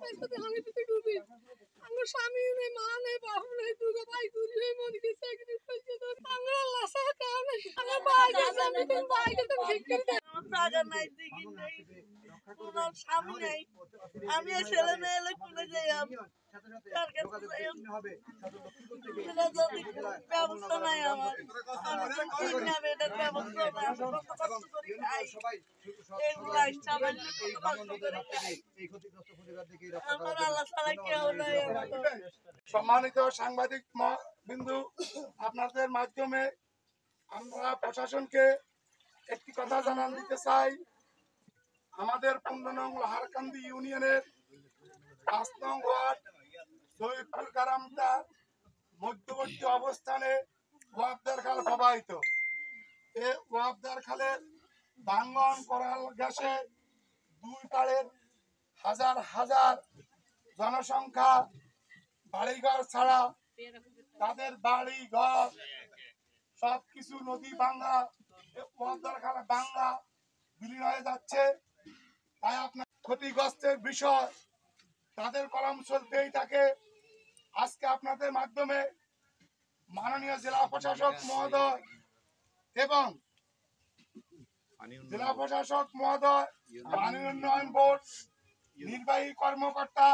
আমি তো ডুবি আমার স্বামী নেই মা নেই বাবা নেই দুটো ভাই চুরি হয়ে মরে গেছে আমার আল্লাহ ছাড়া কেউ নেই আমার ভাই গেছে আমি তো ভাইকে তো ঠিক করে দেয় আমার টাকা নাই দিকে নেই আমার স্বামী নেই আমি এই ছেলে মেয়ে খুলে যাই তার কাছে ব্যবস্থা নাই আমার আমি না বেটার ব্যবস্থা নাই এগুলা সামান্য কষ্ট করে খাই আমার আল্লাহ ছাড়া কেউ নাই। সম্মানিত সাংবাদিক বিন্দু, আপনাদের মাধ্যমে আমরা প্রশাসনকে একটি কথা জানান দিতে চাই। আমাদের 15 নং লোহারকান্দি ইউনিয়নের 5 নং ওয়ার্ড সৈয়দপুর কারামতা মধ্যবর্তী অবস্থানে ওয়াবদার খাল প্রবাহিত। এই ওয়াবদার খালের ভাঙ্গন করাল গ্যাসে দুই পাড়ের হাজার হাজার জনসংখ্যা বাড়িঘর ছাড়া তাদের বাড়ি ঘর সবকিছু নদী ভাঙ্গা ওয়াবদার খালে ভাঙ্গা বিলীন হয়ে যাচ্ছে। তাই আপনার ক্ষতিগ্রস্তের বিষয় তাদের কলম চলতেই থাকে। আজকে আপনাদের মাধ্যমে মাননীয় জেলা প্রশাসক মহোদয় এবং জেলা প্রশাসক মহোদয়, পানি উন্নয়ন বোর্ড নির্বাহী কর্মকর্তা